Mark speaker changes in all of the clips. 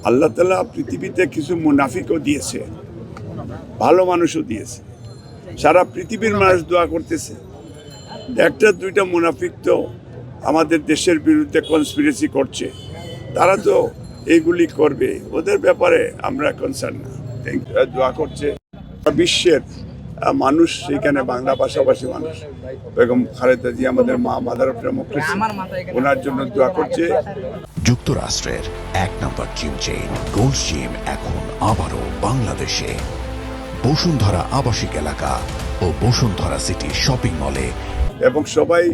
Speaker 1: আল্লাহ তাআলা পৃথিবীতে কিছু মুনাফিকও দিয়েছে, ভালো মানুষও দিয়েছে। সারা পৃথিবীর মানুষ দোয়া করতেছে। একটা দুইটা মুনাফিক তো আমাদের দেশের বিরুদ্ধে কনস্পিরেসি করছে, তারা তো এইগুলি করবে, ওদের ব্যাপারে আমরা কনসার্ন না। দোয়া করছে বিশ্বের মানুষ, সেখানে বাংলা ভাষাভাষী মানুষ। বেগম খালেদা জিয়া আমাদের মা, মাদার অফ ডেমোক্রেসি, ওনার জন্য দোয়া করছে।
Speaker 2: যুক্তরাষ্ট্রের এক নম্বর জিম চেইন গোল্ড জিম এখন আবারও বাংলাদেশে বসুন্ধরা আবাসিক এলাকা ও বসুন্ধরা সিটি শপিং মলে।
Speaker 1: এবং সবাই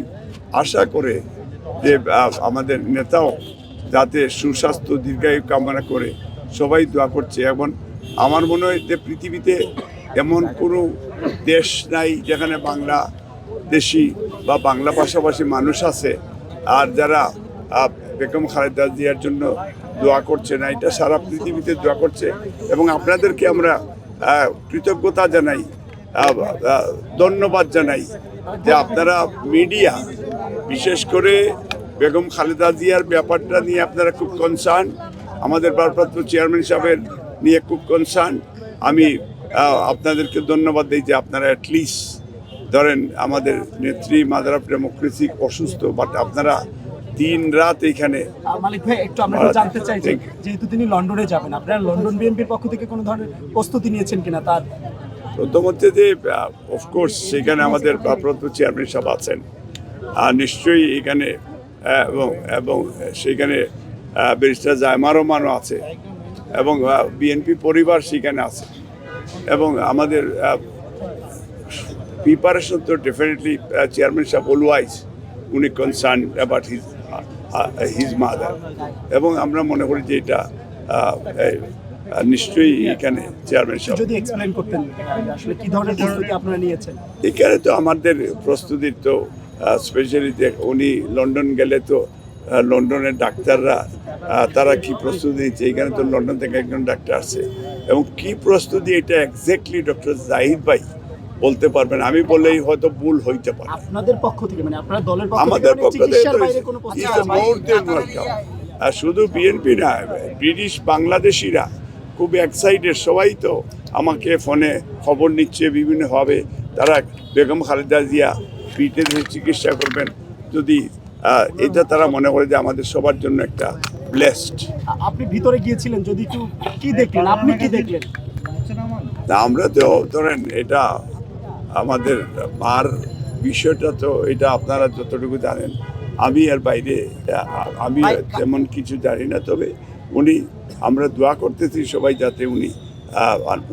Speaker 1: আশা করে যে আমাদের নেতাও যাতে সুস্বাস্থ্য দীর্ঘায়ু কামনা করে, সবাই দোয়া করছে। এবং আমার মনে হয় যে পৃথিবীতে এমন কোনো দেশ নাই যেখানে বাংলাদেশি বা বাংলা ভাষাভাষী মানুষ আছে আর যারা বেগম খালেদা জিয়ার জন্য দোয়া করছে না। এটা সারা পৃথিবীতে দোয়া করছে। এবং আপনাদেরকে আমরা কৃতজ্ঞতা জানাই, ধন্যবাদ জানাই যে আপনারা মিডিয়া, বিশেষ করে বেগম খালেদা জিয়ার ব্যাপারটা নিয়ে আপনারা খুব কনসার্ন, আমাদের ভারপ্রাপ্ত চেয়ারম্যান সাহেবের নিয়ে খুব কনসার্ন। আমি আপনাদেরকে ধন্যবাদ দিই যে আপনারা অ্যাটলিস্ট ধরেন আমাদের নেত্রী মাদার অফ ডেমোক্রেসি অসুস্থ, বাট আপনারা দিন রাত এখানে।
Speaker 3: মালিক ভাই, একটু আমরা জানতে চাই যে যেহেতু তিনি লন্ডনে যাবেন, আপনারা লন্ডন বিএনপির পক্ষ থেকে কোনো ধরনের প্রস্তুতি নিয়েছেন কিনা? তার
Speaker 1: প্রথম হচ্ছে যে অফকোর্স সেখানে আমাদের ভারপ্রাপ্ত চেয়ারম্যান সাহেব আছেন, নিশ্চয়ই এখানে, এবং সেখানে ব্যারিস্টার জায়মা রহমানও আছে, এবং বিএনপি পরিবার সেখানে আছে। এবং আমাদের প্রিপারেশন তো ডেফিনেটলি চেয়ারম্যান সাহেব অলওয়াইজ উনি কনসার্ন অ্যাবাউট হিজ মাদার। এবং আমরা মনে করি যে এটা নিশ্চয়ই এখানে চেয়ারম্যান সাহেব
Speaker 3: যদি এক্সপ্লেইন করতেন আসলে কি ধরনের প্রস্তুতি আপনারা নিয়েছেন।
Speaker 1: এখানে তো আমাদের প্রস্তুতি তো স্পেশালি যে উনি লন্ডন গেলে তো লন্ডনের ডাক্তাররা তারা কি প্রস্তুতি নিচ্ছে, এখানে তো লন্ডন থেকে একজন ডাক্তার আছে, এবং কি প্রস্তুতি এটা এক্স্যাক্টলি ডক্টর জাহিদ ভাই বলতে পারবেন। আমি বললেই হয়তো ভুল হইতে পারে।
Speaker 3: আপনাদের পক্ষ থেকে মানে আপনারা দলের পক্ষ থেকে
Speaker 1: আমাদের পক্ষ থেকে শুধু বিএনপি না, ব্রিটিশ বাংলাদেশিরা খুব এক্সাইটেড। সবাই তো আমাকে ফোনে খবর নিচ্ছে বিভিন্নভাবে। তারা বেগম খালেদা জিয়া পিঠের চিকিৎসা করবেন, যদি এটা তারা মনে করে যে আমাদের সবার জন্য একটা ব্লেসড।
Speaker 3: আপনি ভিতরে গিয়েছিলেন, যদি একটু কি দেখলেন, আপনি কি দেখলেন?
Speaker 1: আমরা তো ধরেন এটা আমাদের মার বিষয়টা তো এটা আপনারা যতটুকু জানেন, আমি আর বাইরে আমি তেমন কিছু জানি না। তবে উনি, আমরা দোয়া করতেছি সবাই যাতে উনি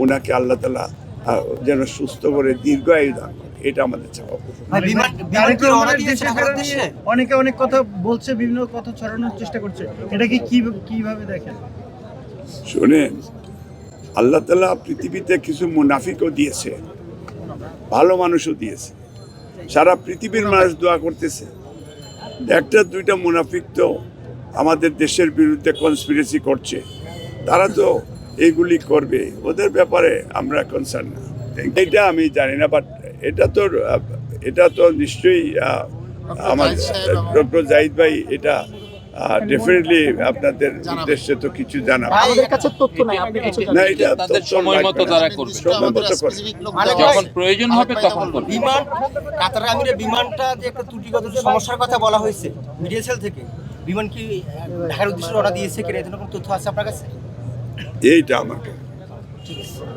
Speaker 1: ওনাকে আল্লাহ তাআলা যেন সুস্থ করে দীর্ঘায়ু দান করে, এটা আমাদের চাওয়া।
Speaker 4: অনেকে অনেক কথা বলছে, বিভিন্ন কথা ছড়ানোর চেষ্টা করছে, এটা কি কিভাবে দেখেন?
Speaker 1: শুনেন, আল্লাহ তাআলা পৃথিবীতে কিছু মুনাফিকও দিয়েছে, ভালো মানুষও দিয়েছে। সারা পৃথিবীর মানুষ দোয়া করতেছে। একটা দুইটা মুনাফিক তো আমাদের দেশের বিরুদ্ধে কনস্পিরেসি করছে, তারা তো এইগুলি করবে, ওদের ব্যাপারে আমরা কনসার্ন না। এটা আমি জানি না, বাট এটা তো নিশ্চয়ই আমার ডক্টর জাহিদ ভাই এটা ডেফিনেটলি আপনাদের উদ্দেশ্যে তো কিছু জানাবে।
Speaker 3: আমাদের কাছে তথ্য নাই, আপনি কিছু
Speaker 1: না, এটা
Speaker 5: তাদের সময় মতো তারা করবে, যখন প্রয়োজন হবে তখন করবে।
Speaker 6: বিমান কাতার আমিরের বিমানটা যে একটা ত্রুটিগত সমস্যার কথা বলা হয়েছে মিডিয়া সেল থেকে, বিমান কি ঢাকার উদ্দেশ্যে রওনা দিয়েছে কিনা, এর কোনো তথ্য আছে আপনার কাছে?
Speaker 1: এইটা আমার কাছে।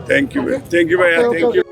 Speaker 1: থ্যাংক ইউ ভাইয়া, থ্যাংক ইউ।